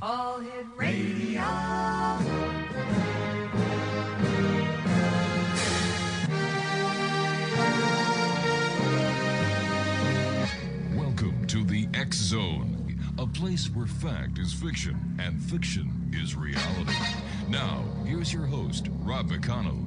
All Hit Radio. Welcome to the X Zone, a place where fact is fiction and fiction is reality. Now, here's your host, Rob McConnell.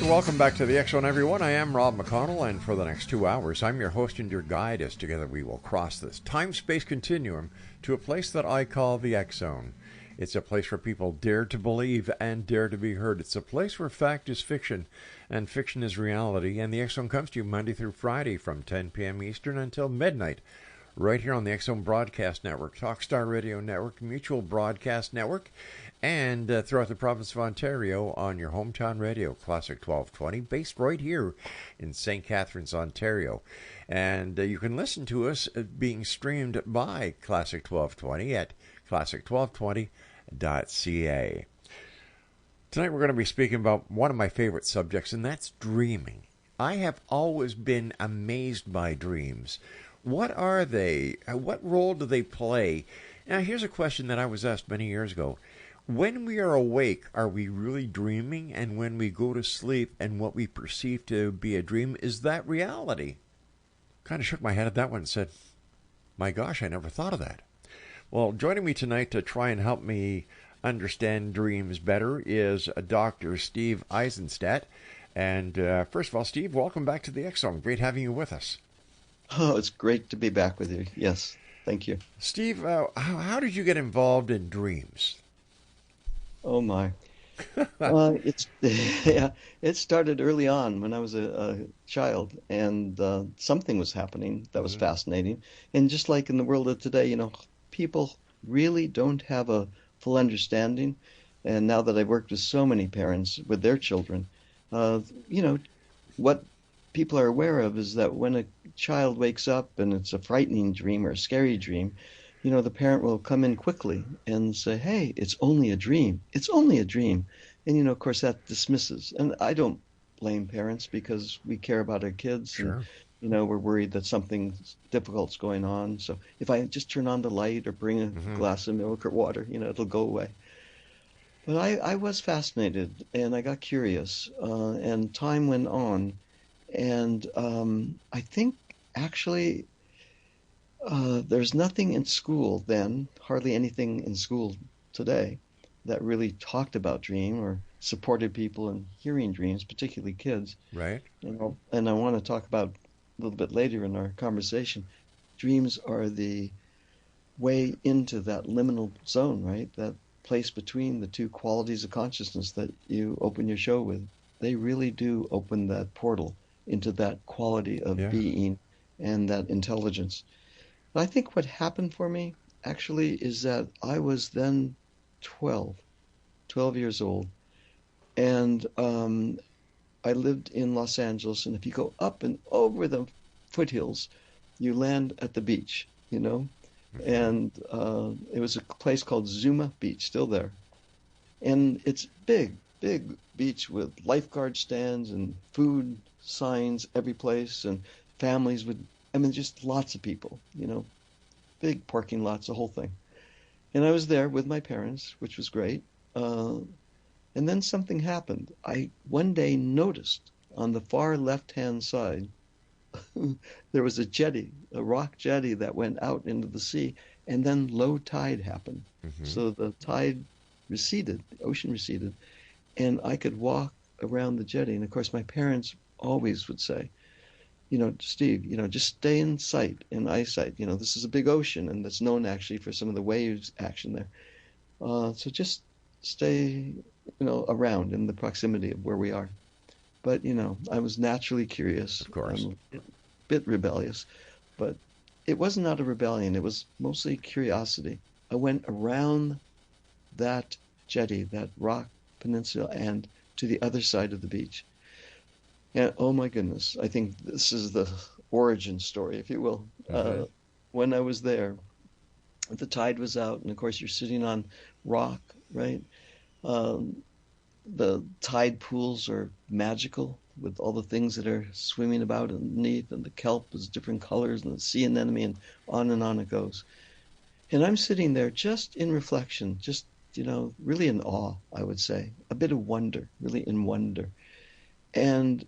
Welcome back to the X Zone, everyone. I am Rob McConnell, and for the next 2 hours, I'm your host and your guide as together we will cross this time-space continuum to a place that I call the X Zone. It's a place where people dare to believe and dare to be heard. It's a place where fact is fiction and fiction is reality, and the X Zone comes to you Monday through Friday from 10 p.m. Eastern until midnight, right here on the X Zone Broadcast Network, Talkstar Radio Network, Mutual Broadcast Network, and throughout the province of Ontario on your hometown radio, Classic 1220, based right here in St. Catharines, Ontario. And you can listen to us being streamed by Classic 1220 at classic1220.ca. Tonight we're going to be speaking about one of my favorite subjects, and that's dreaming. I have always been amazed by dreams. What are they? What role do they play? Now, here's a question that I was asked many years ago. When we are awake, are we really dreaming? And when we go to sleep and what we perceive to be a dream, is that reality? Kind of shook my head at that one and said, my gosh, I never thought of that. Well, joining me tonight to try and help me understand dreams better is Dr. Steve Aizenstat. And first of all, Steve, welcome back to the X Zone. Great having you with us. Oh, it's great to be back with you. Yes, thank you. Steve, how did you get involved in dreams? Oh my! It started early on when I was a child, and something was happening that was fascinating. And just like in the world of today, you know, people really don't have a full understanding. And now that I've worked with so many parents with their children, you know, what people are aware of is that when a child wakes up and it's a frightening dream or a scary dream, you know, the parent will come in quickly and say, hey, it's only a dream. It's only a dream. And, you know, of course, that dismisses. And I don't blame parents because we care about our kids. Sure. And, you know, we're worried that something difficult's going on. So if I just turn on the light or bring a glass of milk or water, you know, it'll go away. But I was fascinated and I got curious and time went on. And I think actually there's nothing in school then, hardly anything in school today, that really talked about dream or supported people in hearing dreams, particularly kids. Right. And I want to talk about a little bit later in our conversation. Dreams are the way into that liminal zone, right? That place between the two qualities of consciousness that you open your show with. They really do open that portal into that quality of being and that intelligence. I think what happened for me actually is that I was then 12 years old, and I lived in Los Angeles, and if you go up and over the foothills, you land at the beach, you know, and it was a place called Zuma Beach, still there, and it's big beach with lifeguard stands and food signs every place, and families with, I mean, just lots of people, you know, big parking lots, the whole thing. And I was there with my parents, which was great. And then something happened. I one day noticed on the far left-hand side, there was a jetty, a rock jetty that went out into the sea, and then low tide happened. So the tide receded, the ocean receded, and I could walk around the jetty. And of course, my parents always would say, Steve, just stay in sight, in eyesight. This is a big ocean, and that's known actually for some of the waves action there. So just stay, around in the proximity of where we are. But, I was naturally curious. Of course. I'm a bit rebellious, but it wasn't out of rebellion. It was mostly curiosity. I went around that jetty, that rock peninsula, and to the other side of the beach. And oh my goodness, I think this is the origin story, if you will. When I was there, the tide was out, and of course you're sitting on rock, right? The tide pools are magical with all the things that are swimming about underneath, and the kelp is different colors, and the sea anemone, and on it goes. And I'm sitting there just in reflection, just, really in awe, I would say, a bit of wonder, really in wonder. And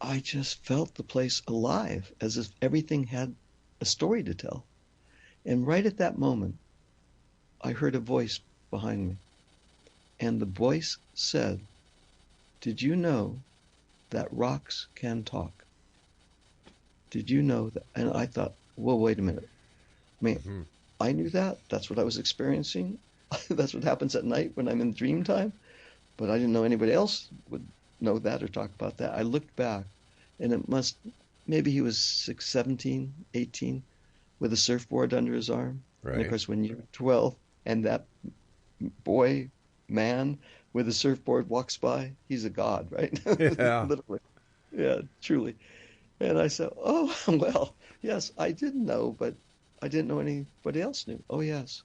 I just felt the place alive, as if everything had a story to tell. And right at that moment, I heard a voice behind me. And the voice said, "Did you know that rocks can talk?" Did you know that? And I thought, well, wait a minute. I mean, I knew that. That's what I was experiencing. That's what happens at night when I'm in dream time. But I didn't know anybody else would know that or talk about that. I looked back, and maybe he was 6, 17, 18, with a surfboard under his arm. Right. And of course, when you're 12 and that man with a surfboard walks by, he's a god, right? Yeah. Literally. Yeah, truly. And I said, oh, well, yes, I did know, but I didn't know anybody else knew. Oh, yes.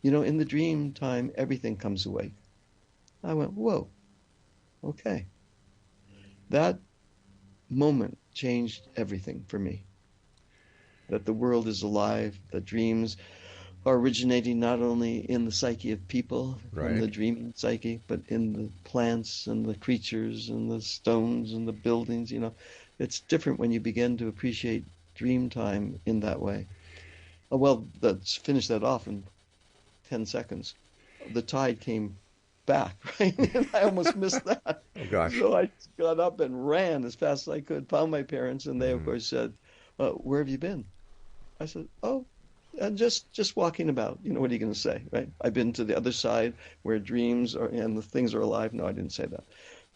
In the dream time, everything comes awake. I went, whoa, okay. That moment changed everything for me. That the world is alive, that dreams are originating not only in the psyche of people, from the dreaming psyche, but in the plants and the creatures and the stones and the buildings. It's different when you begin to appreciate dream time in that way. Well, let's finish that off in 10 seconds. The tide came back, right? And I almost missed that. Oh, gosh. So I got up and ran as fast as I could, found my parents, and they, of course, said, where have you been? I said, and just walking about. What are you going to say, right? I've been to the other side where dreams are and the things are alive. No, I didn't say that.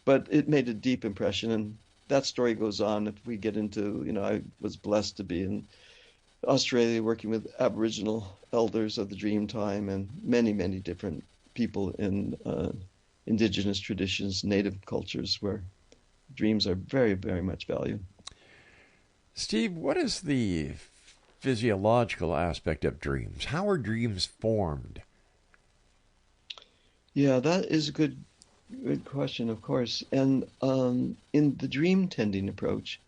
But it made a deep impression, and that story goes on. If we get into, I was blessed to be in Australia working with Aboriginal elders of the dream time and many, many different people in indigenous traditions, native cultures, where dreams are very, very much valued. Steve, what is the physiological aspect of dreams? How are dreams formed? Yeah, that is a good question, of course. And in the dream tending approach,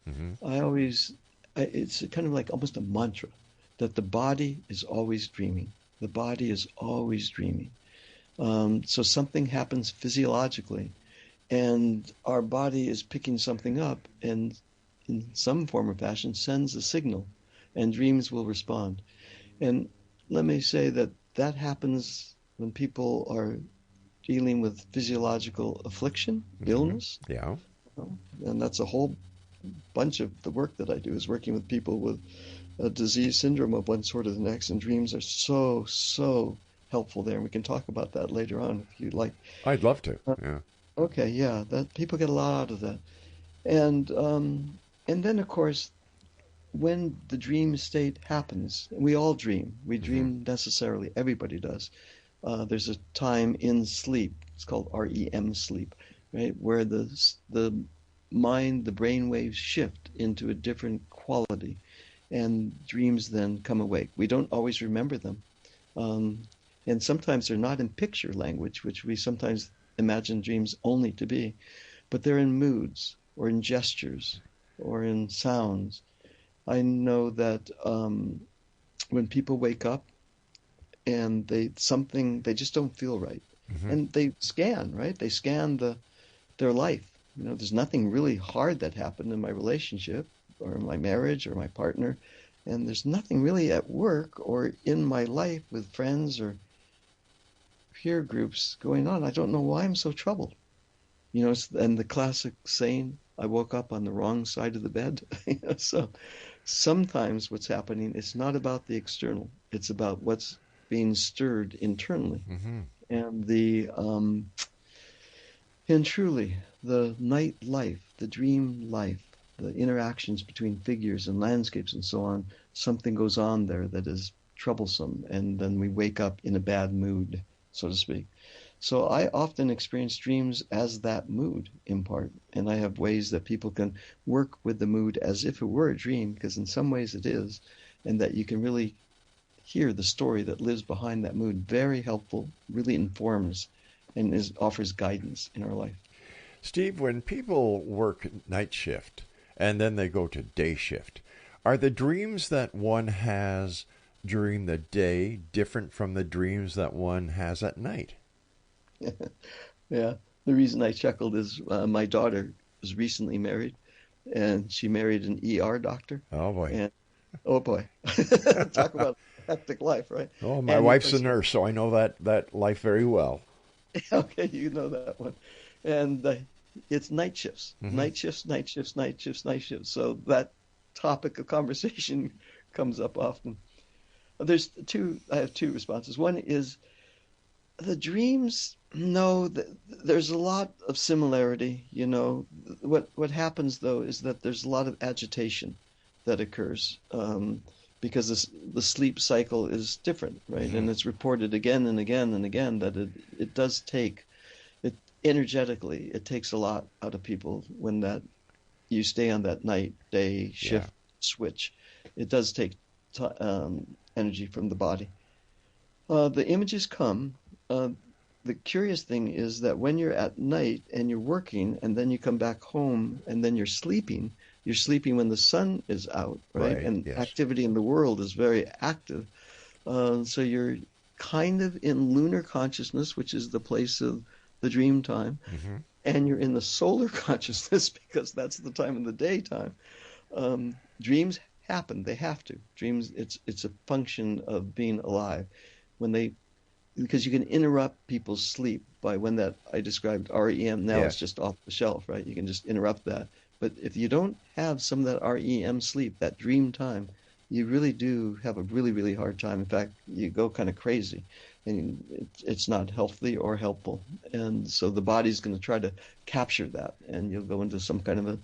it's kind of like almost a mantra that the body is always dreaming. The body is always dreaming. So something happens physiologically, and our body is picking something up and in some form or fashion sends a signal, and dreams will respond. And let me say that happens when people are dealing with physiological affliction, illness. Yeah. And that's a whole bunch of the work that I do, is working with people with a disease syndrome of one sort or the next, and dreams are so helpful there. And we can talk about that later on if you'd like. I'd love to. Yeah. Okay, yeah, that people get a lot out of that. And then, of course, when the dream state happens, we all dream. We dream necessarily. Everybody does. There's a time in sleep. It's called REM sleep, right, where the mind, the brain waves shift into a different quality, and dreams then come awake. We don't always remember them, and sometimes they're not in picture language, which we sometimes imagine dreams only to be, but they're in moods or in gestures or in sounds. I know that when people wake up and they just don't feel right, and they scan, right? They scan their life. There's nothing really hard that happened in my relationship or in my marriage or my partner, and there's nothing really at work or in my life with friends or peer groups going on. I don't know why I'm so troubled. And the classic saying, I woke up on the wrong side of the bed. So sometimes what's happening, it's not about the external. It's about what's being stirred internally. Mm-hmm. And truly, the night life, the dream life, the interactions between figures and landscapes and so on, something goes on there that is troublesome, and then we wake up in a bad mood, so to speak. So I often experience dreams as that mood in part, and I have ways that people can work with the mood as if it were a dream, because in some ways it is, and that you can really hear the story that lives behind that mood. Very helpful, really informs and offers guidance in our life. Steve, when people work night shift and then they go to day shift, are the dreams that one has during the day different from the dreams that one has at night? Yeah. The reason I chuckled is my daughter was recently married, and she married an ER doctor. Oh, boy. And, oh, boy. Talk about hectic life, right? Oh, my wife's a nurse, so I know that life very well. Okay, you know that one. And it's night shifts, Mm-hmm. night shifts, night shifts, night shifts, night shifts. So that topic of conversation comes up often. I have two responses. One is the dreams, no, there's a lot of similarity. What happens, though, is that there's a lot of agitation that occurs because the sleep cycle is different, right? Mm-hmm. And it's reported again and again and again that it does take, energetically, it takes a lot out of people when you stay on that night-day shift switch. It does take energy from the body. The images come. The curious thing is that when you're at night and you're working and then you come back home and then you're sleeping when the sun is out, right? And yes. Activity in the world is very active. So you're kind of in lunar consciousness, which is the place of the dream time, Mm-hmm. and you're in the solar consciousness because that's the time of the daytime. Dreams happen; they have to. Dreams, it's a function of being alive. Because you can interrupt people's sleep by when that I described REM. Now Yes. It's just off the shelf, right? You can just interrupt that. But if you don't have some of that REM sleep, that dream time, you really do have a really, really hard time. In fact, you go kind of crazy, and it's not healthy or helpful. And so the body's going to try to capture that, and you'll go into some kind of a,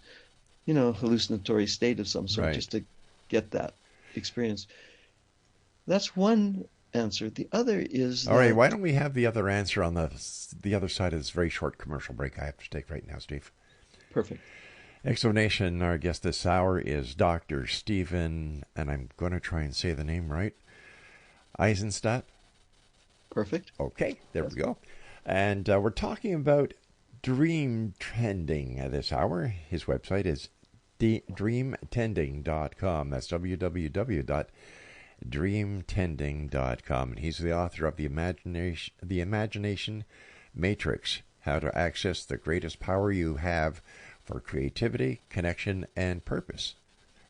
hallucinatory state of some sort, Right. just to get that experience. That's one answer. The other is All right, why don't we have the other answer on the other side of this very short commercial break I have to take right now, Steve? Perfect. Exonation, our guest this hour is Dr. Stephen, and I'm going to try and say the name right, Aizenstat. Perfect. Okay, there we go. And we're talking about dream tending this hour. His website is dreamtending.com. That's www.dreamtending.com. And he's the author of The Imagination Matrix, How to Access the Greatest Power You Have for Creativity, Connection, and Purpose.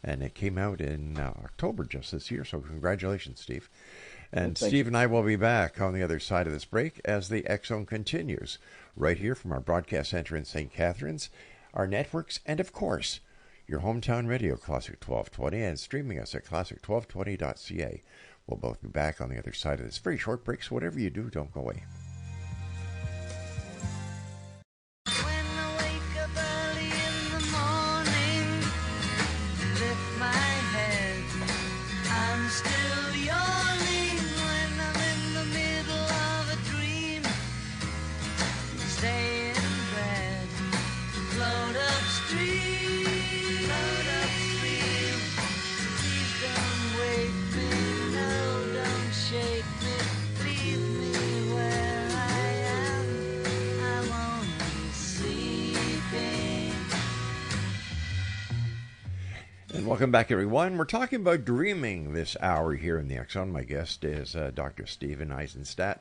And it came out in October just this year, so congratulations, Steve. And Thank Steve you. and I will be back on the other side of this break as the X Zone continues, right here from our broadcast center in St. Catharines, our networks, and of course, your hometown radio, Classic 1220, and streaming us at classic1220.ca. We'll both be back on the other side of this very short break, so whatever you do, don't go away. When I wake up early in the morning, lift my head, I'm still yawning. When I'm in the middle of a dream, stay in bed, float upstream, please don't wake me, no, don't shake me, leave me where I am, I'm only sleeping. And welcome back, everyone. We're talking about dreaming this hour here in the X Zone. My guest is Dr. Stephen Aizenstat,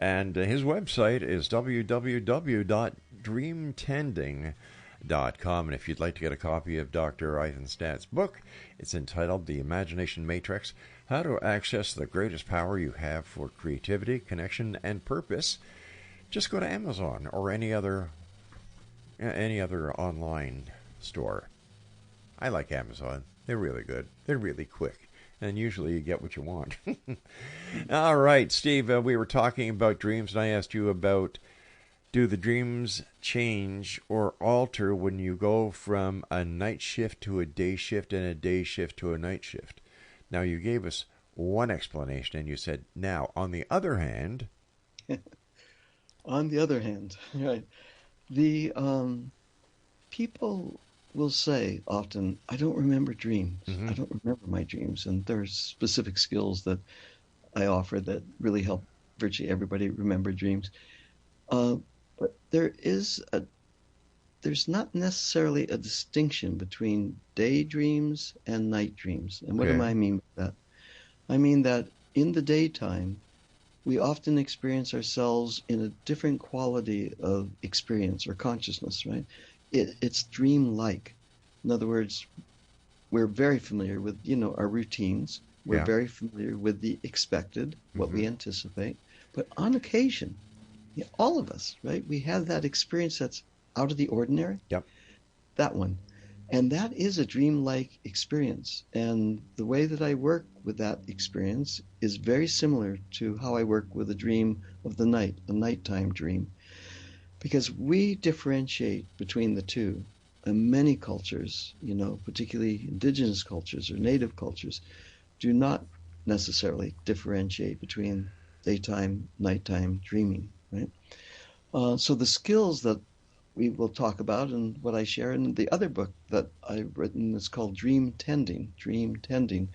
and his website is www.dreamtending.com. And if you'd like to get a copy of Dr. Eisenstat's book, it's entitled The Imagination Matrix, How to Access the Greatest Power You Have for Creativity, Connection, and Purpose, just go to Amazon or any other any other online store. I like Amazon. They're really good. They're really quick. And usually you get what you want. All right, Steve, we were talking about dreams, and I asked you about, do the dreams change or alter when you go from a night shift to a day shift and a day shift to a night shift? Now, you gave us one explanation, and you said, now, on the other hand... On the other hand, right, the people will say often, I don't remember dreams. I don't remember my dreams. And there are specific skills that I offer that really help virtually everybody remember dreams. But there's not necessarily a distinction between daydreams and night dreams. And what do I mean by that? I mean that in the daytime, we often experience ourselves in a different quality of experience or consciousness, right? It's dream-like. In other words, we're very familiar with, our routines. We're very familiar with the expected, what we anticipate. But on occasion, all of us, right, we have that experience that's out of the ordinary. Yep. That one. And that is a dream-like experience. And the way that I work with that experience is very similar to how I work with a dream of the night, a nighttime dream. Because we differentiate between the two. And many cultures, particularly indigenous cultures or native cultures, do not necessarily differentiate between daytime, nighttime dreaming, right? So the skills that we will talk about and what I share in the other book that I've written is called Dream Tending. Dream Tending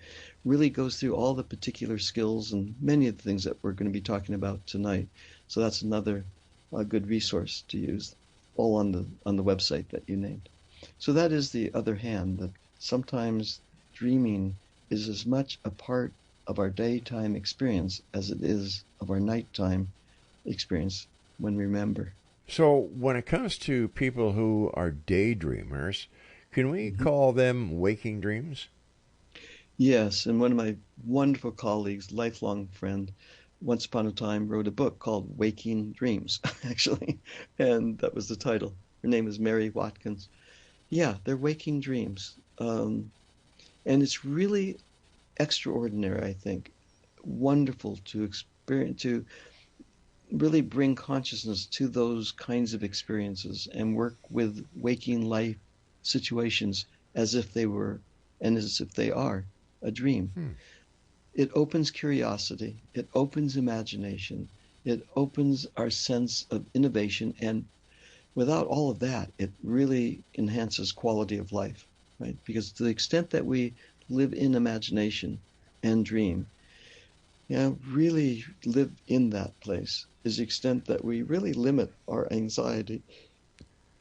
really goes through all the particular skills and many of the things that we're going to be talking about tonight. So that's another good resource to use, all on the website that you named. So that is the other hand, that sometimes dreaming is as much a part of our daytime experience as it is of our nighttime experience when we remember. So when it comes to people who are daydreamers, can we call them waking dreams? Yes, and one of my wonderful colleagues, lifelong friend, once upon a time wrote a book called Waking Dreams, actually, and that was the title. Her name is Mary Watkins. Yeah, they're waking dreams. And it's really extraordinary, I think, wonderful to experience, to really bring consciousness to those kinds of experiences and work with waking life situations as if they were, and as if they are, a dream. It opens curiosity, it opens imagination, it opens our sense of innovation, and without all of that, it really enhances quality of life, right? Because to the extent that we live in imagination and dream, really live in that place, is the extent that we really limit our anxiety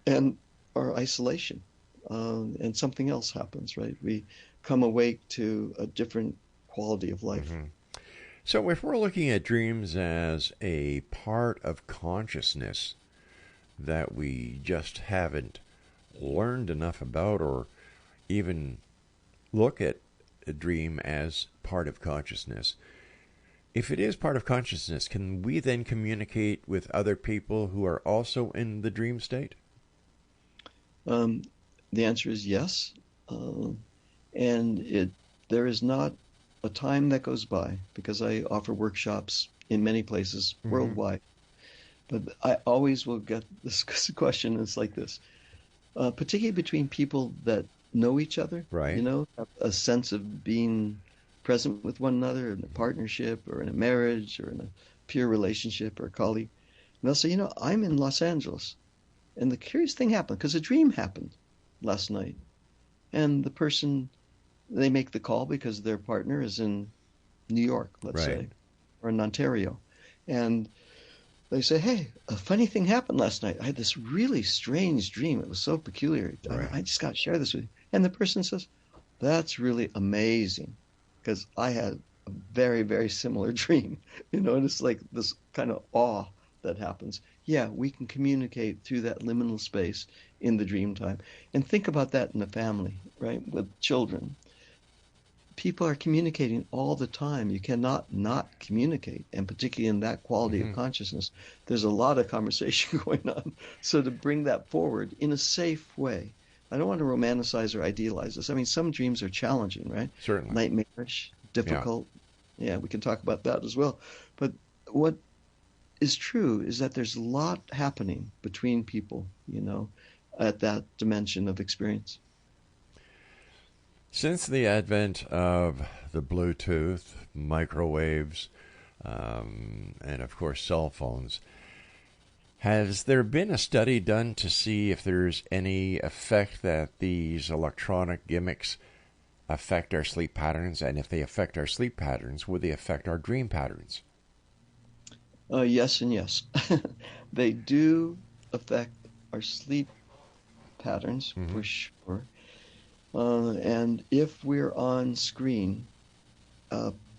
and our isolation. And something else happens, right? We come awake to a different quality of life. So if we're looking at dreams as a part of consciousness that we just haven't learned enough about, or even look at a dream as part of consciousness, if it is part of consciousness, can we then communicate with other people who are also in the dream state? The answer is yes. And there is not a time that goes by, because I offer workshops in many places worldwide. But I always will get this question. It's like this, particularly between people that know each other, right? Have a sense of being present with one another in a partnership or in a marriage or in a peer relationship or a colleague. And they'll say, I'm in Los Angeles. And the curious thing happened, because a dream happened last night. And the person, they make the call because their partner is in New York, let's say, or in Ontario. And they say, hey, a funny thing happened last night. I had this really strange dream. It was so peculiar. I just got to share this with you. And the person says, that's really amazing, because I had a very, very similar dream. And it's like this kind of awe that happens. Yeah, we can communicate through that liminal space in the dream time. And think about that in the family, right? With children. people are communicating all the time. You cannot not communicate, and particularly in that quality of consciousness, there's a lot of conversation going on. So to bring that forward in a safe way, I don't want to romanticize or idealize this. I mean, some dreams are challenging, right? Certainly. Nightmarish, difficult. Yeah, we can talk about that as well. But what is true is that there's a lot happening between people, at that dimension of experience. Since the advent of the Bluetooth, microwaves, and of course cell phones, has there been a study done to see if there's any effect that these electronic gimmicks affect our sleep patterns? And if they affect our sleep patterns, would they affect our dream patterns? Yes and yes. They do affect our sleep patterns, for sure. And if we're on screen,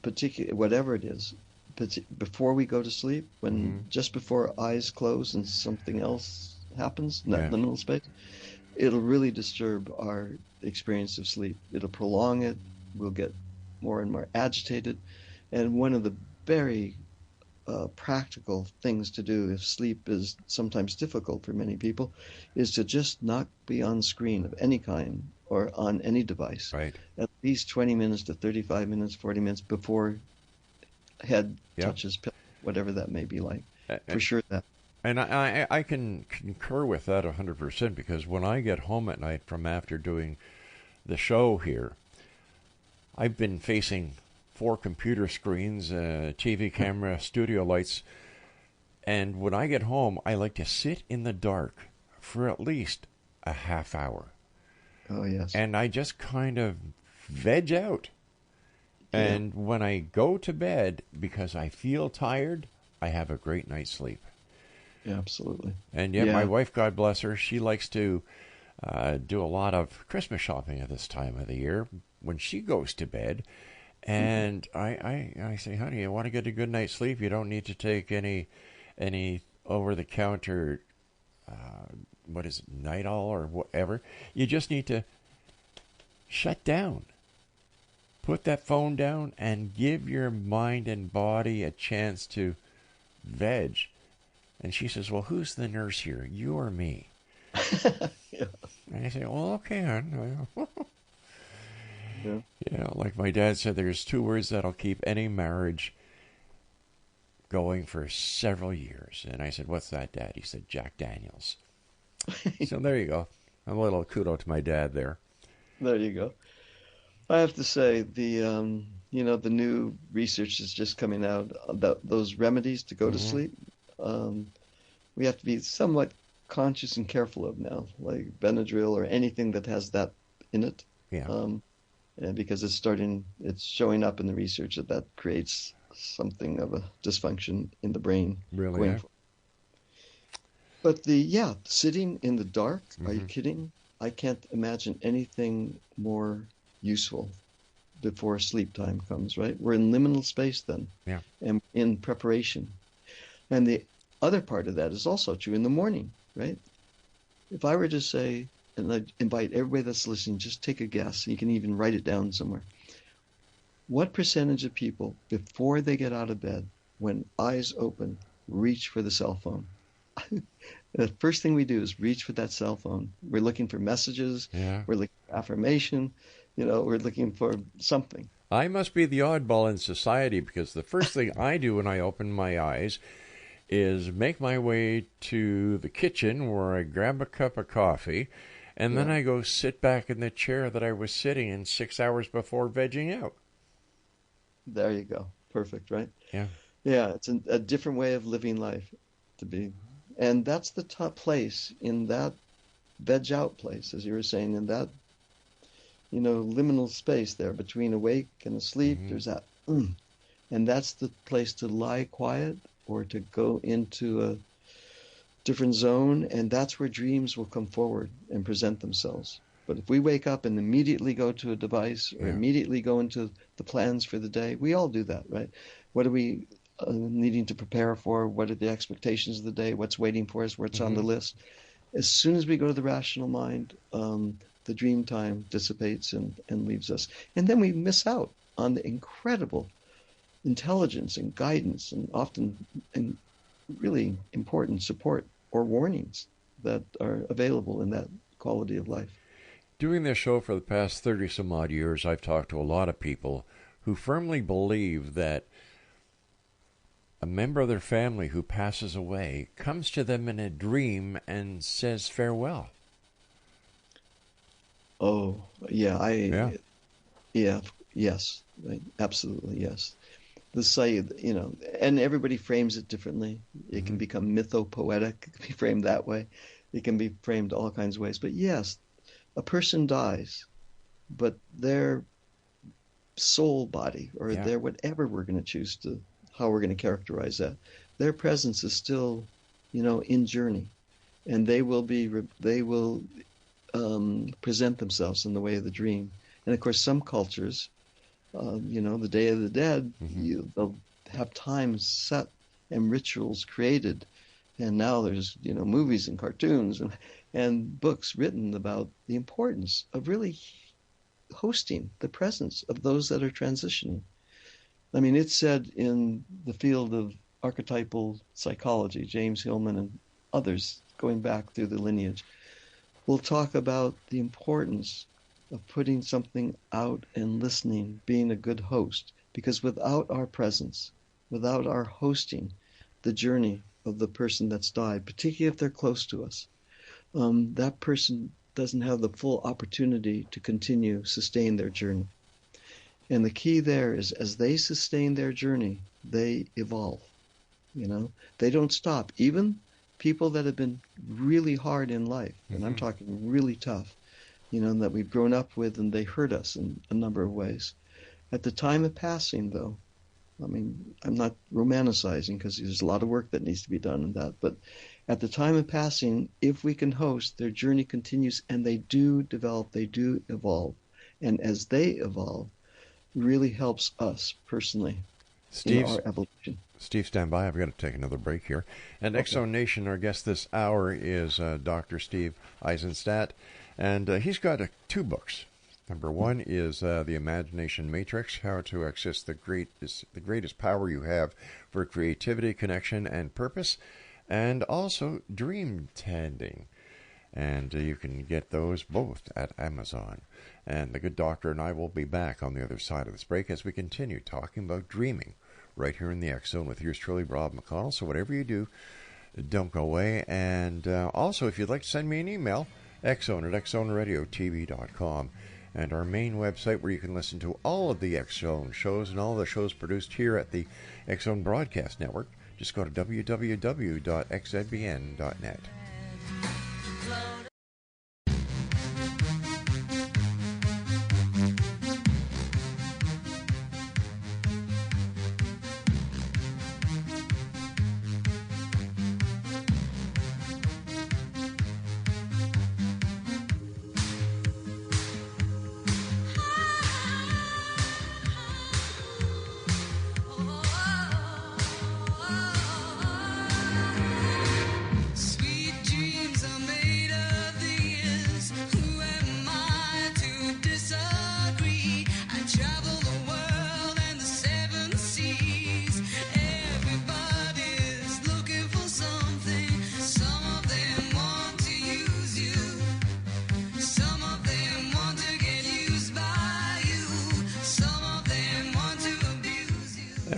particularly whatever it is, before we go to sleep, when just before eyes close and something else happens in that liminal space, it'll really disturb our experience of sleep. It'll prolong it. We'll get more and more agitated. And one of the very practical things to do if sleep is sometimes difficult for many people is to just not be on screen of any kind or on any device. Right. At least 20 minutes to 35 minutes, 40 minutes before head touches pillow, whatever that may be like. For sure that. And I can concur with that 100% because when I get home at night from after doing the show here, I've been facing 4 computer screens, TV camera, studio lights, and when I get home, I like to sit in the dark for at least a half hour. Oh, yes. And I just kind of veg out. And when I go to bed, because I feel tired, I have a great night's sleep. Yeah, absolutely. And my wife, God bless her, she likes to do a lot of Christmas shopping at this time of the year when she goes to bed. And I say, honey, you want to get a good night's sleep? You don't need to take any over-the-counter, Nidal or whatever. You just need to shut down. Put that phone down and give your mind and body a chance to veg. And she says, well, who's the nurse here, you or me? And I say, well, okay, hon. Like my dad said, there's 2 words that'll keep any marriage going for several years. And I said, what's that, Dad? He said, Jack Daniels. So there you go. A little kudo to my dad there. There you go. I have to say, the new research is just coming out about those remedies to go to sleep. We have to be somewhat conscious and careful of now, like Benadryl or anything that has that in it. Yeah. Because it's showing up in the research that creates something of a dysfunction in the brain. Really? But sitting in the dark, are you kidding? I can't imagine anything more useful before sleep time comes, right? We're in liminal space then. Yeah. And in preparation. And the other part of that is also true in the morning, right? If I were to say, and I invite everybody that's listening, just take a guess. You can even write it down somewhere. What percentage of people, before they get out of bed, when eyes open, reach for the cell phone? The first thing we do is reach for that cell phone. We're looking for messages. Yeah. We're looking for affirmation. We're looking for something. I must be the oddball in society because the first thing I do when I open my eyes is make my way to the kitchen where I grab a cup of coffee, and then I go sit back in the chair that I was sitting in 6 hours before vegging out. There you go. Perfect, right? Yeah. Yeah, it's a different way of living life to be. And that's the top place in that veg out place, as you were saying, in that, liminal space there between awake and asleep. There's that, and that's the place to lie quiet or to go into a different zone. And that's where dreams will come forward and present themselves. But if we wake up and immediately go to a device or immediately go into the plans for the day, we all do that, right? What are we needing to prepare for? What are the expectations of the day? What's waiting for us? What's on the list? As soon as we go to the rational mind, the dream time dissipates and leaves us. And then we miss out on the incredible intelligence and guidance and often and really important support or warnings that are available in that quality of life. Doing this show for the past 30 some odd years, I've talked to a lot of people who firmly believe that a member of their family who passes away comes to them in a dream and says farewell. Oh, yeah, Yeah. yes, absolutely, yes. The say, and everybody frames it differently. It can become mythopoetic, it can be framed that way. It can be framed all kinds of ways. But yes, a person dies, but their soul body, or their whatever we're going to choose to, how we're going to characterize that, their presence is still, in journey, and they will present themselves in the way of the dream. And of course, some cultures, the Day of the Dead, they'll have times set and rituals created, and now there's movies and cartoons and books written about the importance of really hosting the presence of those that are transitioning. I mean, it's said in the field of archetypal psychology, James Hillman and others going back through the lineage, will talk about the importance of putting something out and listening, being a good host, because without our presence, without our hosting the journey of the person that's died, particularly if they're close to us, that person doesn't have the full opportunity to sustain their journey. And the key there is, as they sustain their journey, they evolve. They don't stop. Even people that have been really hard in life, and I'm talking really tough, that we've grown up with, and they hurt us in a number of ways. At the time of passing, though, I mean, I'm not romanticizing because there's a lot of work that needs to be done in that, but at the time of passing, if we can host, their journey continues, and they do develop, they do evolve. And as they evolve, really helps us personally in our evolution. Steve, stand by. I've got to take another break here. And okay. Exo Nation, our guest this hour is Dr. Steve Aizenstat, and he's got two books. Number one is The Imagination Matrix, How to Access the Greatest Power You Have for Creativity, Connection, and Purpose, and also Dream Tending. And you can get those both at Amazon. And the good doctor and I will be back on the other side of this break as we continue talking about dreaming right here in the X Zone with yours truly, Rob McConnell. So whatever you do, don't go away. And also, if you'd like to send me an email, xzone@xzoneradiotv.com. And our main website where you can listen to all of the X Zone shows and all the shows produced here at the X Zone Broadcast Network. Just go to www.xzbn.net.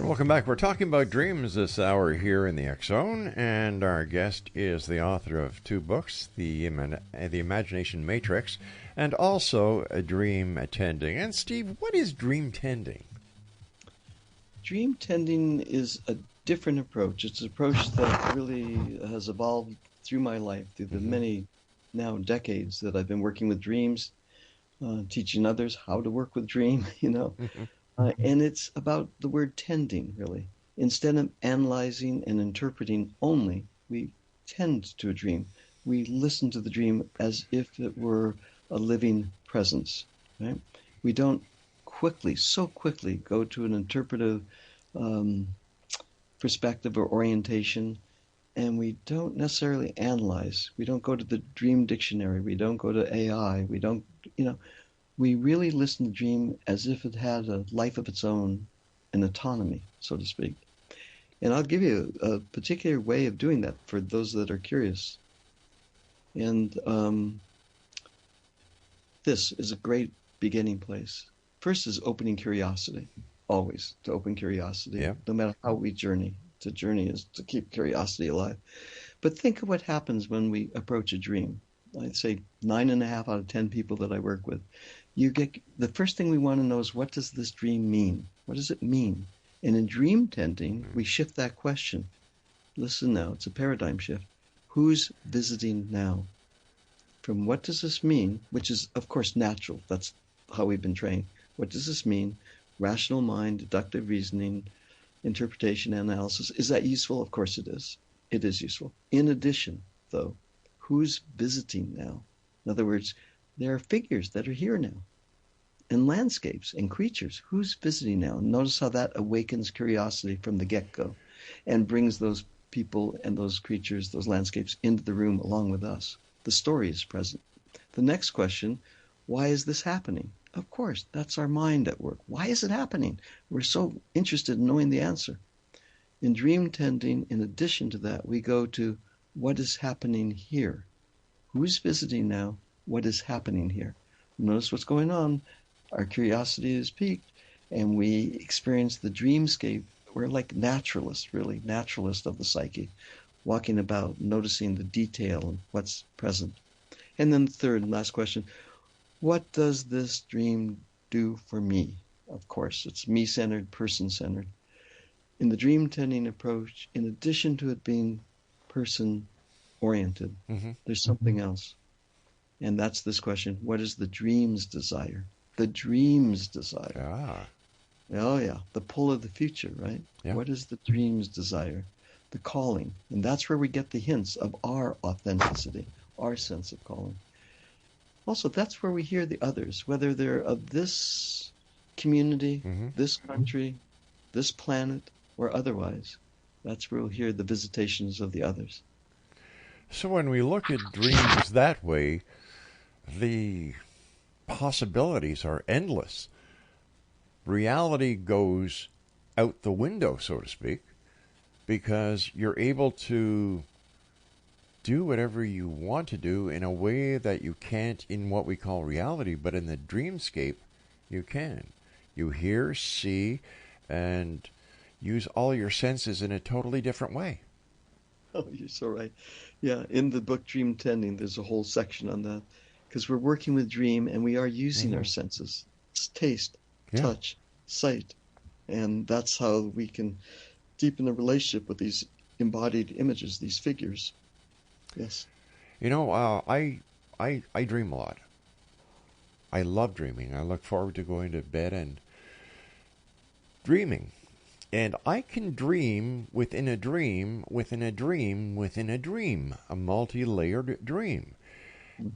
Welcome back. We're talking about dreams this hour here in the X Zone, and our guest is the author of two books, The Imagination Matrix, and also Dream Tending. And Steve, what is dream tending? Dream tending is a different approach. It's an approach that really has evolved through my life, through the many now decades that I've been working with dreams, teaching others how to work with dream, and it's about the word tending, really. Instead of analyzing and interpreting only, we tend to a dream. We listen to the dream as if it were a living presence. Right? We don't so quickly go to an interpretive perspective or orientation. and we don't necessarily analyze. We don't go to the dream dictionary. We don't go to AI. We don't, we really listen to dream as if it had a life of its own, an autonomy, so to speak. And I'll give you a particular way of doing that for those that are curious. And this is a great beginning place. First is opening curiosity, always to open curiosity, no matter how we journey. To journey is to keep curiosity alive. But think of what happens when we approach a dream. I'd say 9.5 out of 10 people that I work with, the first thing we want to know is, what does this dream mean? What does it mean? And in dream tending, we shift that question. Listen now, it's a paradigm shift. Who's visiting now? From what does this mean, which is, of course, natural. That's how we've been trained. What does this mean? Rational mind, deductive reasoning, interpretation, analysis. Is that useful? Of course it is. It is useful. In addition, though, who's visiting now? In other words, there are figures that are here now, and landscapes and creatures. Who's visiting now? Notice how that awakens curiosity from the get-go and brings those people and those creatures, those landscapes, into the room along with us. The story is present. The next question, why is this happening? Of course, that's our mind at work. Why is it happening? We're so interested in knowing the answer. In dream tending, in addition to that, we go to what is happening here. Who's visiting now? What is happening here? Notice what's going on. Our curiosity is piqued, and we experience the dreamscape. We're like naturalists, really, naturalists of the psyche, walking about, noticing the detail and what's present. And then the third and last question, what does this dream do for me? Of course, it's me-centered, person-centered. In the dream tending approach, in addition to it being person-oriented, there's something else. And that's this question, what is the dream's desire? The dream's desire. Oh, yeah. The pull of the future, right? Yeah. What is the dream's desire? The calling. And that's where we get the hints of our authenticity, our sense of calling. Also, that's where we hear the others, whether they're of this community, this country, this planet, or otherwise. That's where we'll hear the visitations of the others. So when we look at dreams that way, the possibilities are endless. Reality goes out the window, so to speak, because you're able to do whatever you want to do in a way that you can't in what we call reality, but in the dreamscape, you can. You hear, see, and use all your senses in a totally different way. Oh, you're so right. Yeah, in the book Dream Tending, there's a whole section on that, because we're working with dream and we are using our senses. It's taste, touch, sight, and that's how we can deepen the relationship with these embodied images, these figures. Yes. You know, I dream a lot. I love dreaming. I look forward to going to bed and dreaming. And I can dream within a dream, within a dream, within a dream, a multi-layered dream.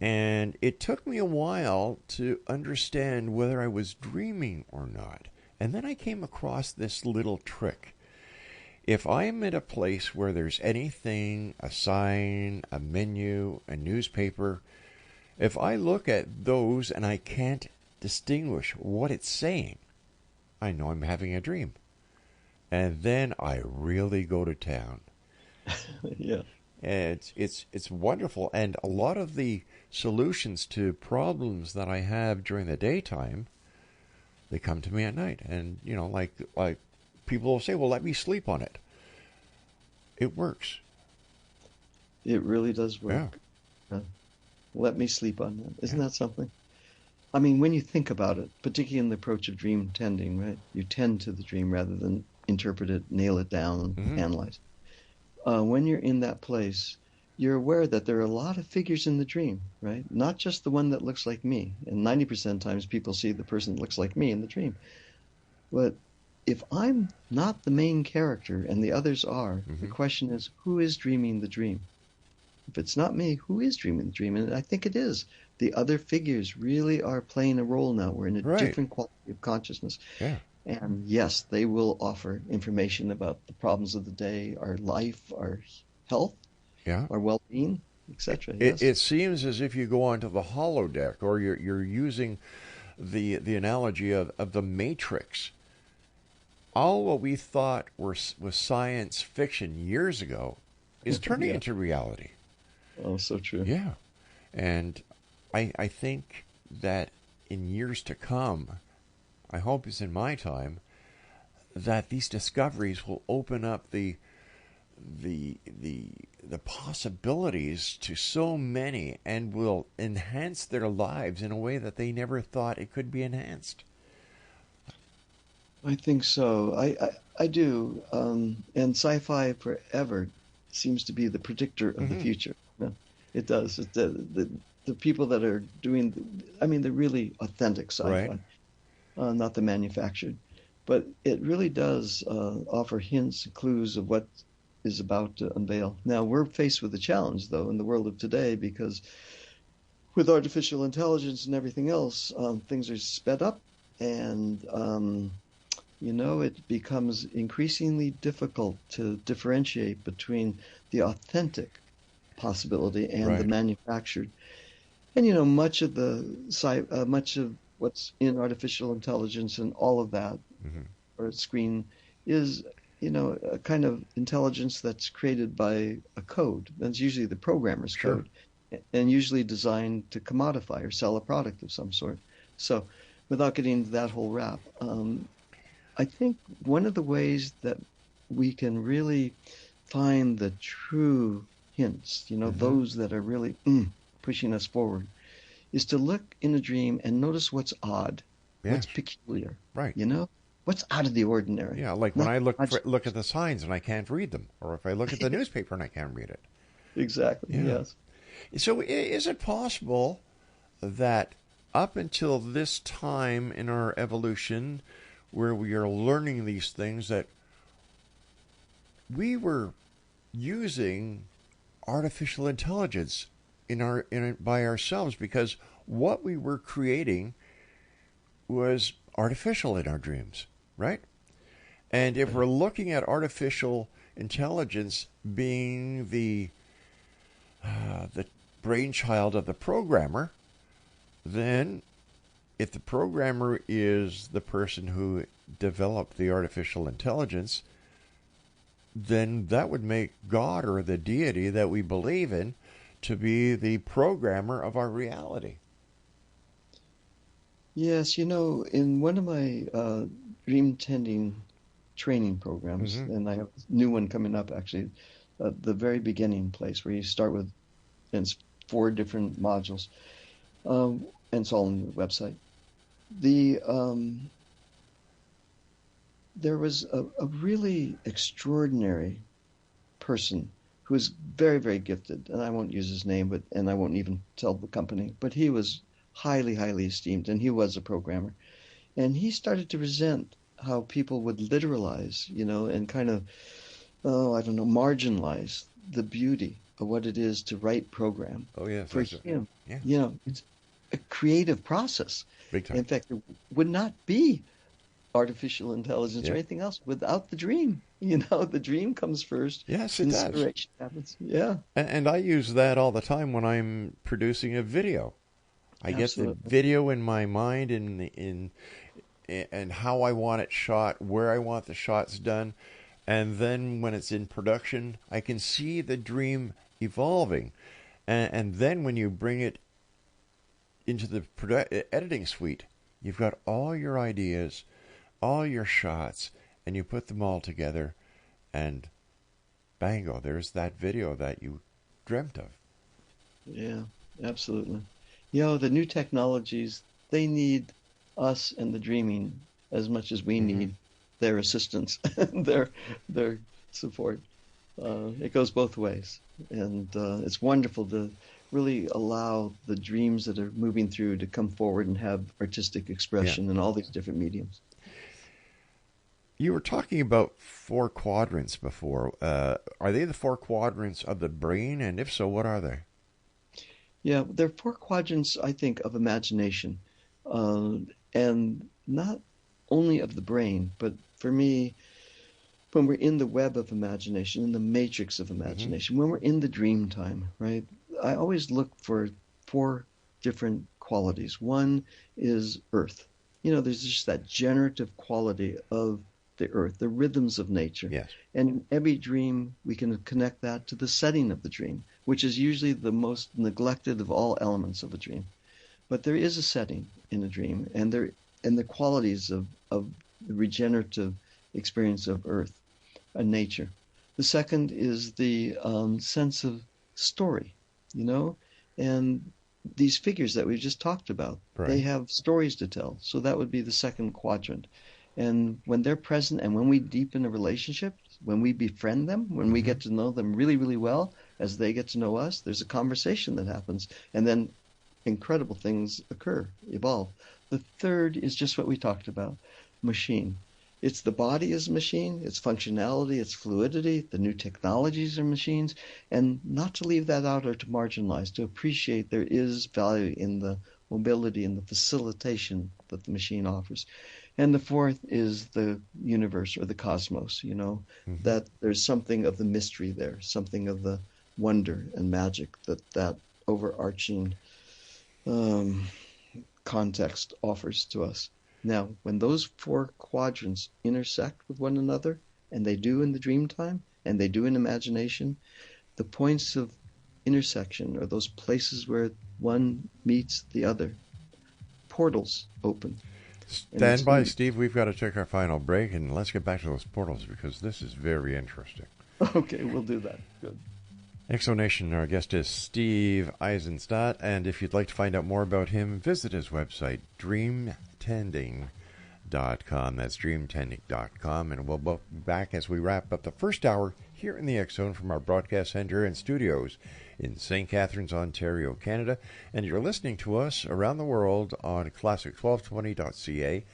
And it took me a while to understand whether I was dreaming or not. And then I came across this little trick. If I'm at a place where there's anything, a sign, a menu, a newspaper, if I look at those and I can't distinguish what it's saying, I know I'm having a dream. And then I really go to town. Yeah. And it's wonderful. And a lot of the solutions to problems that I have during the daytime, they come to me at night. And, you know, like people will say, well, let me sleep on it. It works. It really does work. Yeah. Let me sleep on that. Isn't that something? I mean, when you think about it, particularly in the approach of dream tending, right? You tend to the dream rather than interpret it, nail it down, analyze. When you're in that place, you're aware that there are a lot of figures in the dream, right? Not just the one that looks like me. And 90% of times people see the person that looks like me in the dream. But if I'm not the main character and the others are, the question is, who is dreaming the dream? If it's not me, who is dreaming the dream? And I think it is. The other figures really are playing a role now. We're in a different quality of consciousness. Yeah. And yes, they will offer information about the problems of the day, our life, our health, Yeah. our well-being, etc. It, Yes. it seems as if you go onto the holodeck, or you're using the analogy of the Matrix. All what we thought was science fiction years ago is turning Yeah. into reality. Oh, so true. Yeah. And I think that in years to come, I hope it's in my time, that these discoveries will open up the possibilities to so many and will enhance their lives in a way that they never thought it could be enhanced. I think so. I do. And sci-fi forever seems to be the predictor of the Hmm. future. Yeah, it does. The people that are doing, I mean, the really authentic Right. sci-fi, not the manufactured, but it really does offer hints and clues of what is about to unveil. Now, we're faced with a challenge, though, in the world of today, because with artificial intelligence and everything else, things are sped up, and it becomes increasingly difficult to differentiate between the authentic possibility and the Right. manufactured. And much of what's in artificial intelligence and all of that, Hmm. or screen, is a kind of intelligence that's created by a code. That's usually the programmer's Sure. code, and usually designed to commodify or sell a product of some sort. So, without getting into that whole wrap, I think one of the ways that we can really find the true hints, Hmm. those that are really pushing us forward, is to look in a dream and notice what's odd, Yes. what's peculiar, Right. what's out of the ordinary. Yeah, like when Not I much. look at the signs and I can't read them, or if I look at the newspaper and I can't read it. Exactly, Yeah. yes. So is it possible that up until this time in our evolution, where we are learning these things, that we were using artificial intelligence by ourselves, because what we were creating was artificial in our dreams, right? And if we're looking at artificial intelligence being the brainchild of the programmer, then if the programmer is the person who developed the artificial intelligence, then that would make God, or the deity that we believe in, to be the programmer of our reality. Yes, in one of my dream tending training programs, Hmm. and I have a new one coming up actually, the very beginning place where you start with, and it's 4 different modules, and it's all on the website. The There was a really extraordinary person who was very, very gifted, and I won't use his name, and I won't even tell the company, but he was highly, highly esteemed, and he was a programmer. And he started to resent how people would literalize, and kind of, oh, I don't know, marginalize the beauty of what it is to write program. Oh yes, For that's it. him, Yeah, it's a creative process. big time. In fact, there would not be artificial intelligence or Yeah. anything else without the dream. The dream comes first, Yes, it does. inspiration happens. Yeah, And I use that all the time when I'm producing a video. I get the absolutely. video in my mind, and how I want it shot, where I want the shots done, and then when it's in production, I can see the dream evolving. And then when you bring it into the editing suite, you've got all your ideas, all your shots, and you put them all together, and bango, there's that video that you dreamt of. Yeah, absolutely. The new technologies, they need us and the dreaming as much as we Hmm. need their assistance, their their support. It goes both ways, and it's wonderful to really allow the dreams that are moving through to come forward and have artistic Yeah. expression in all these different mediums. You were talking about 4 quadrants before. Are they the 4 quadrants of the brain? And if so, what are they? Yeah, there are 4 quadrants, I think, of imagination, uh, and not only of the brain, but for me, when we're in the web of imagination, in the matrix of imagination, when we're in the dream time, right? I always look for 4 different qualities. One is earth. There's just that generative quality of the earth, the rhythms of nature. Yes. And in every dream, we can connect that to the setting of the dream, which is usually the most neglected of all elements of a dream. But there is a setting in a dream, and the qualities of the regenerative experience of earth and nature. The second is the sense of story, and these figures that we've just talked about, Right. They have stories to tell. So that would be the second quadrant. And when they're present and when we deepen a relationship, when we befriend them, when we get to know them really, really well, as they get to know us, there's a conversation that happens. And then incredible things evolve. The third is just what we talked about, machine. It's the body is a machine, its functionality, its fluidity, the new technologies are machines, and not to leave that out or to marginalize, to appreciate there is value in the mobility and the facilitation that the machine offers. And the fourth is the universe or the cosmos, that there's something of the mystery there, something of the wonder and magic that overarching context offers to us. Now, when those 4 quadrants intersect with one another, and they do in the dream time, and they do in imagination, the points of intersection are those places where one meets the other. Portals open. Stand by, Steve. We've got to take our final break, and let's get back to those portals because this is very interesting. Okay, we'll do that. Good. Exonation, our guest is Steve Aizenstat, and if you'd like to find out more about him, visit his website, dreamtending.com. That's dreamtending.com, and we'll be back as we wrap up the first hour here in the X Zone from our broadcast center and studios in St. Catharines, Ontario, Canada. And you're listening to us around the world on classic1220.ca.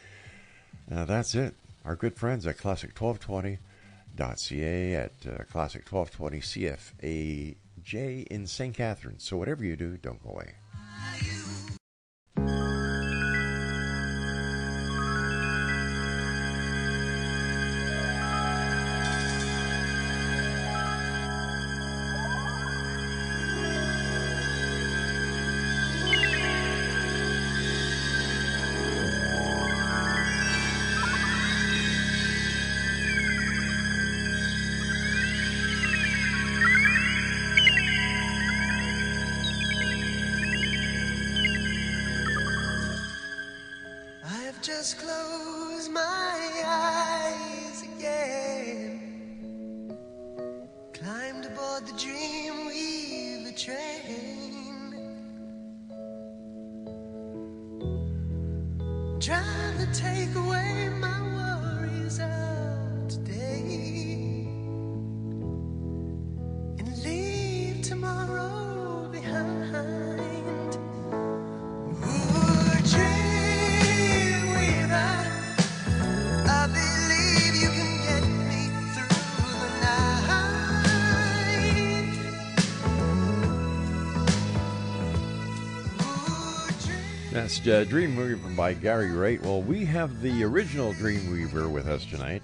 That's it. Our good friends at classic1220.ca at Classic 1220 CFAJ in St. Catharines. So whatever you do, don't go away. Just close my eyes again. Climbed aboard the Dreamweaver train. Trying to take away my worries of today and leave tomorrow behind. That's Dreamweaver by Gary Wright. Well, we have the original Dreamweaver with us tonight,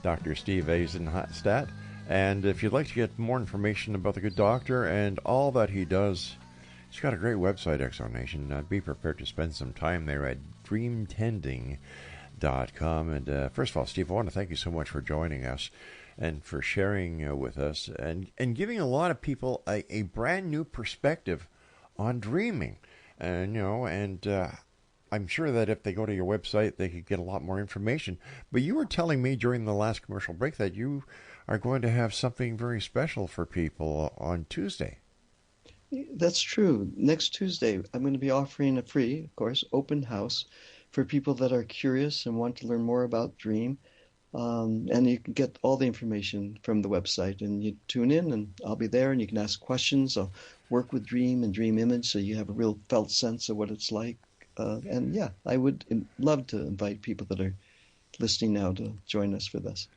Dr. Steve Aizenstat. And if you'd like to get more information about the good doctor and all that he does, he's got a great website, Exonation. Be prepared to spend some time there at dreamtending.com. And first of all, Steve, I want to thank you so much for joining us and for sharing with us and giving a lot of people a brand new perspective on dreaming. And I'm sure that if they go to your website, they could get a lot more information. But you were telling me during the last commercial break that you are going to have something very special for people on Tuesday. That's true. Next Tuesday, I'm going to be offering a free, of course, open house for people that are curious and want to learn more about Dream. And you can get all the information from the website, and you tune in, and I'll be there, and you can ask questions. I'll work with Dream and Dream Image, so you have a real felt sense of what it's like. And yeah, I would love to invite people that are listening now to join us for this.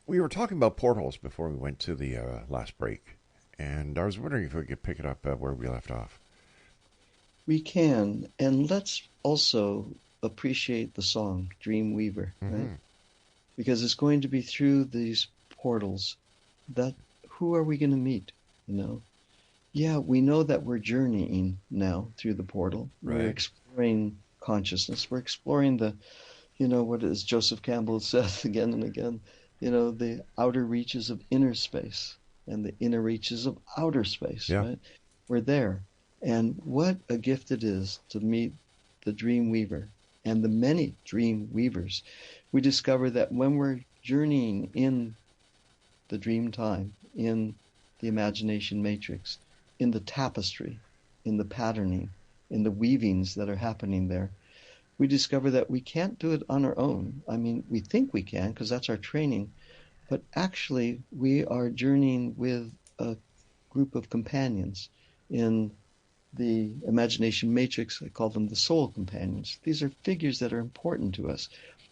We were talking about portals before we went to the last break, and I was wondering if we could pick it up where we left off. We can, and let's also appreciate the song Dreamweaver, right? because it's going to be through these portals that who are we going to meet, you know? Yeah, we know that we're journeying now through the portal. Right. We're exploring consciousness. We're exploring the, you know, what is Joseph Campbell says again and again, you know, the outer reaches of inner space and the inner reaches of outer space, Yeah. right? We're there. And what a gift it is to meet the dream weaver and the many dream weavers. We discover that when we're journeying in the dream time, in the imagination matrix, in the tapestry, in the patterning, in the weavings that are happening there, we discover that we can't do it on our own. I mean, we think we can because that's our training, but actually we are journeying with a group of companions in the imagination matrix. I call them the soul companions. These are figures that are important to us.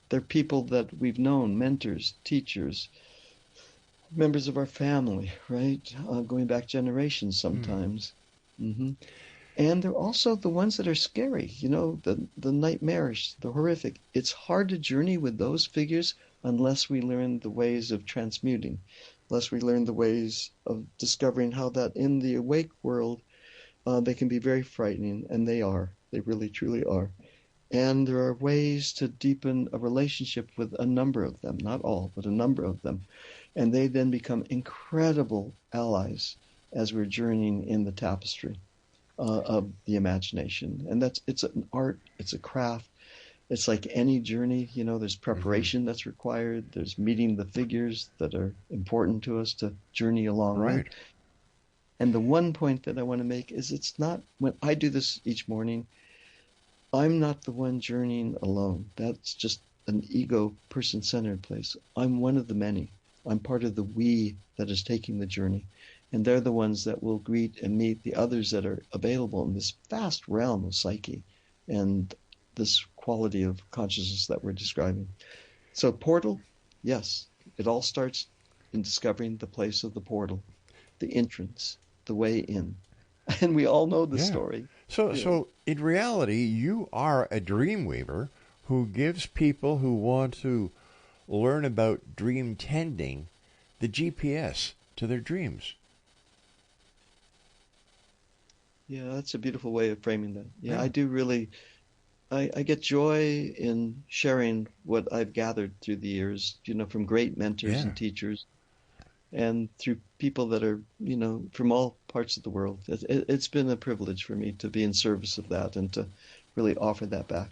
They're people that we've known, mentors, teachers, members of our family, right? Going back generations sometimes. Mm-hmm. And they're also the ones that are scary, you know, the nightmarish, the horrific. It's hard to journey with those figures unless we learn the ways of transmuting, unless we learn the ways of discovering how that in the awake world, they can be very frightening, and they are. They really, truly are. And there are ways to deepen a relationship with a number of them, not all, but a number of them. And they then become incredible allies as we're journeying in the tapestry of the imagination. And it's an art, it's a craft. It's like any journey, you know, there's preparation that's required. There's meeting the figures that are important to us to journey along with. Right. And the one point that I want to make is it's not, when I do this each morning, I'm not the one journeying alone. That's just an ego, person-centered place. I'm one of the many. I'm part of the we that is taking the journey. And they're the ones that will greet and meet the others that are available in this vast realm of psyche and this quality of consciousness that we're describing. So portal, yes, it all starts in discovering the place of the portal, the entrance, the way in. And we all know the story. So in reality, you are a dream weaver who gives people who want to learn about dream tending the GPS to their dreams. Yeah, that's a beautiful way of framing that. Yeah, I do really, I get joy in sharing what I've gathered through the years, you know, from great mentors and teachers and through people that are, you know, from all parts of the world. It's been a privilege for me to be in service of that and to really offer that back.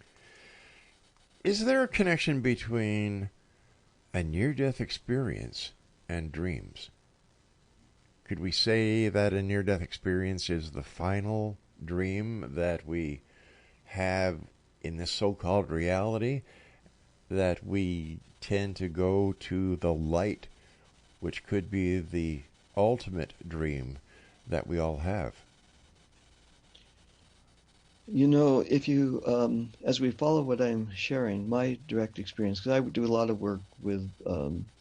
Is there a connection between a near-death experience and dreams? Could we say that a near-death experience is the final dream that we have in this so-called reality, that we tend to go to the light, which could be the ultimate dream that we all have? You know, if you, as we follow what I'm sharing, my direct experience, because I do a lot of work with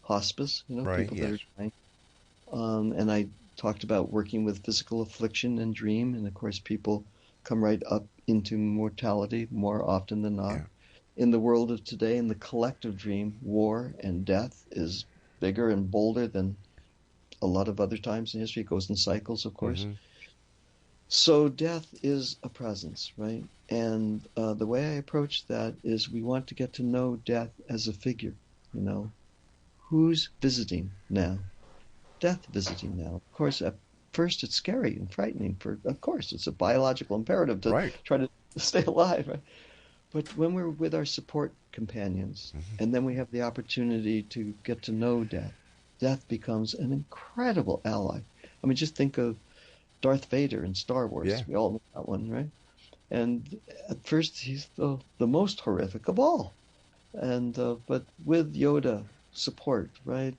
hospice, you know, people that are dying. And I talked about working with physical affliction and dream. And of course, people come right up into mortality more often than not. In the world of today, in the collective dream, war and death is bigger and bolder than a lot of other times in history. It goes in cycles, of course. So death is a presence, right? And the way I approach that is we want to get to know death as a figure, you know. Who's visiting now? Death visiting now. Of course, at first it's scary and frightening. Of course, it's a biological imperative to try to stay alive, right? But when we're with our support companions, and then we have the opportunity to get to know death, death becomes an incredible ally. I mean, just think of Darth Vader in Star Wars. We all know that one, right? And at first he's the most horrific of all. And but with Yoda support, right?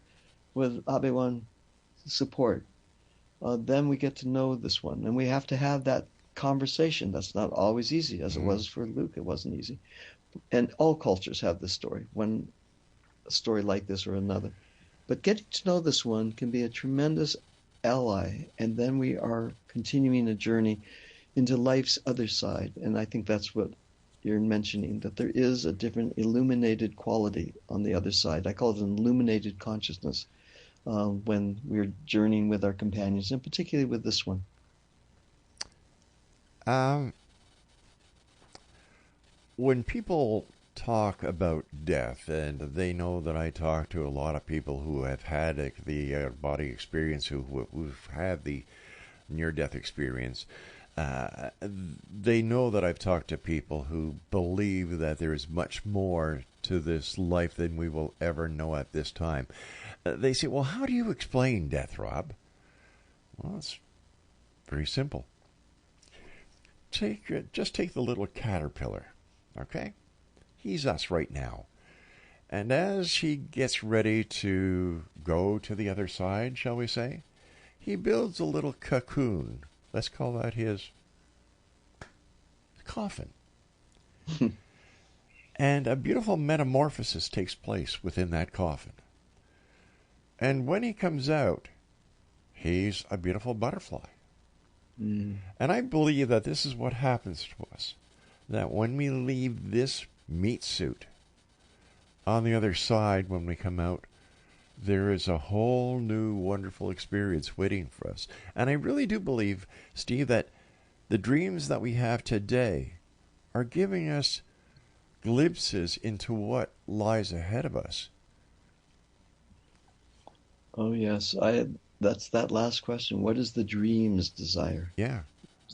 With Obi-Wan support, then we get to know this one. And we have to have that conversation. That's not always easy, as it was for Luke. It wasn't easy. And all cultures have this story, one story like this or another. But getting to know this one can be a tremendous ally, and then we are continuing a journey into life's other side. And I think that's what you're mentioning, that there is a different illuminated quality on the other side. I call it an illuminated consciousness when we're journeying with our companions, and particularly with this one. When people talk about death, and they know that I talk to a lot of people who have had the body experience, who've had the near-death experience, they know that I've talked to people who believe that there is much more to this life than we will ever know at this time. They say, well, how do you explain death, Rob? Well, it's very simple. Just take the little caterpillar, okay? He's us right now. And as he gets ready to go to the other side, shall we say, he builds a little cocoon. Let's call that his coffin. And a beautiful metamorphosis takes place within that coffin. And when he comes out, he's a beautiful butterfly. And I believe that this is what happens to us. That when we leave this meat suit, on the other side, when we come out, there is a whole new wonderful experience waiting for us. And I really do believe, Steve, that the dreams that we have today are giving us glimpses into what lies ahead of us. Oh, yes. That's that last question. What is the dream's desire? Yeah.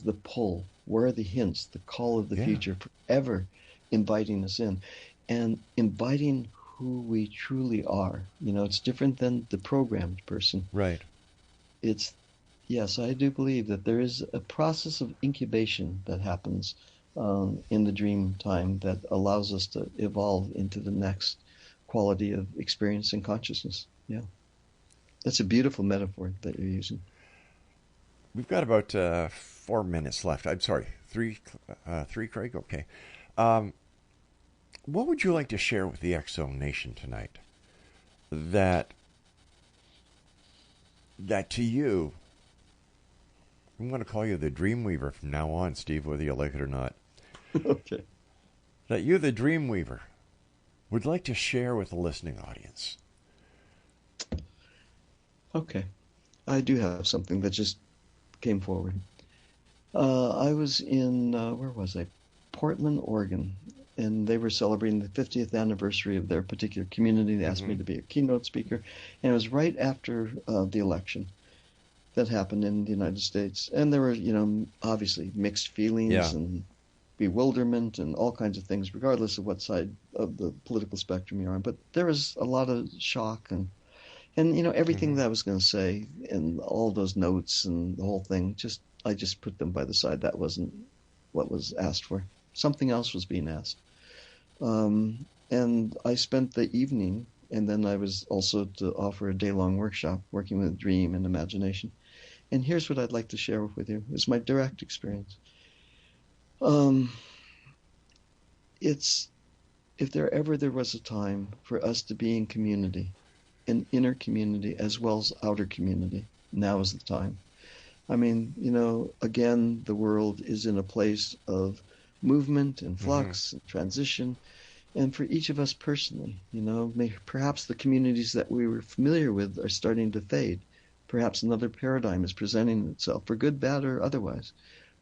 The pull? Where are the hints, the call of the future, forever inviting us in and inviting who we truly are? You know, it's different than the programmed person. Right. Yes, I do believe that there is a process of incubation that happens in the dream time that allows us to evolve into the next quality of experience and consciousness. Yeah. That's a beautiful metaphor that you're using. We've got about 4 minutes left. I'm sorry, three, Craig? Okay. What would you like to share with the X-Zone Nation tonight that to you, I'm going to call you the Dreamweaver from now on, Steve, whether you like it or not. Okay. That you, the Dreamweaver, would like to share with the listening audience? Okay. I do have something that just came forward. I was in, where was I? Portland, Oregon, and they were celebrating the 50th anniversary of their particular community. They asked me to be a keynote speaker, and it was right after the election that happened in the United States. And there were, obviously mixed feelings and bewilderment and all kinds of things, regardless of what side of the political spectrum you're on. But there was a lot of shock and everything that I was going to say and all those notes and the whole thing, I just put them by the side. That wasn't what was asked for. Something else was being asked. And I spent the evening, and then I was also to offer a day-long workshop working with dream and imagination. And here's what I'd like to share with you. It's my direct experience. If there was a time for us to be in community, an inner community as well as outer community, now is the time. I mean, again, the world is in a place of movement and flux and transition. And for each of us personally, perhaps the communities that we were familiar with are starting to fade. Perhaps another paradigm is presenting itself, for good, bad, or otherwise.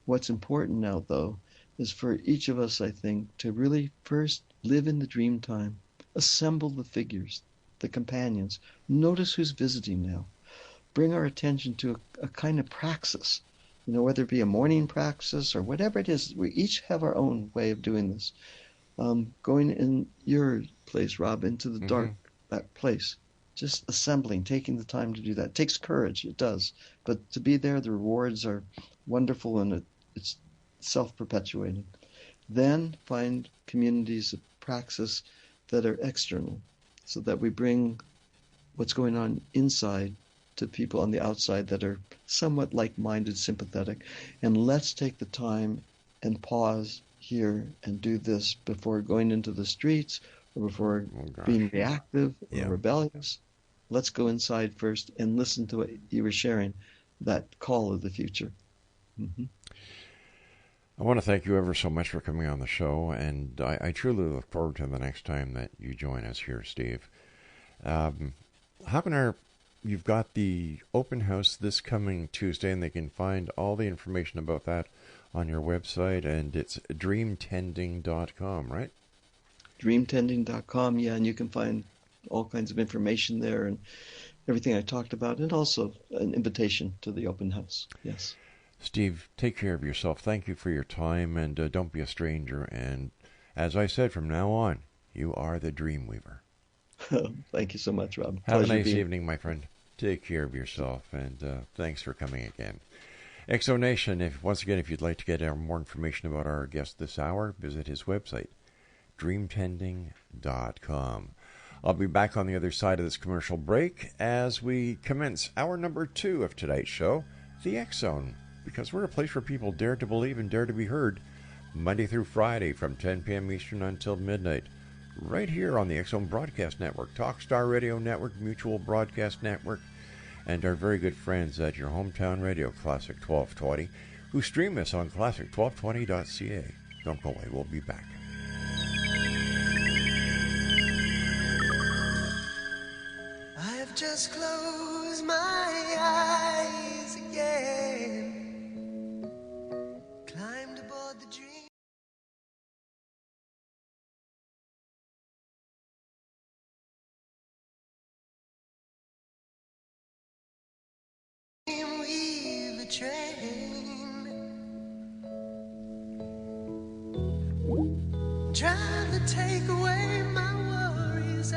What's important now, though, is for each of us, I think, to really first live in the dream time, assemble the figures, the companions, notice who's visiting now, bring our attention to a kind of praxis, whether it be a morning praxis or whatever it is. We each have our own way of doing this. Going in your place, Rob, into the dark, that place, just assembling, taking the time to do that. It takes courage, it does. But to be there, the rewards are wonderful and it's self-perpetuating. Then find communities of praxis that are external, so that we bring what's going on inside to people on the outside that are somewhat like-minded, sympathetic. And let's take the time and pause here and do this before going into the streets or before being reactive or rebellious. Let's go inside first and listen to what you were sharing, that call of the future. I want to thank you ever so much for coming on the show, and I truly look forward to the next time that you join us here, Steve. You've got the open house this coming Tuesday, and they can find all the information about that on your website, and it's dreamtending.com, right? Dreamtending.com, yeah, and you can find all kinds of information there and everything I talked about, and also an invitation to the open house, yes. Steve, take care of yourself. Thank you for your time, and don't be a stranger. And as I said, from now on, you are the Dreamweaver. Thank you so much, Rob. Have a nice evening, my friend. Take care of yourself, and thanks for coming again. Exonation, once again, if you'd like to get more information about our guest this hour, visit his website, dreamtending.com. I'll be back on the other side of this commercial break as we commence hour number 2 of tonight's show, The X Zone, because we're a place where people dare to believe and dare to be heard, Monday through Friday from 10 p.m. Eastern until midnight, right here on the X Zone Broadcast Network, Talkstar Radio Network, Mutual Broadcast Network, and our very good friends at your hometown radio, Classic 1220, who stream us on classic1220.ca. Don't go away, we'll be back. I've just closed my eyes again, climbed aboard the dream. We've a train, trying to take away my worries.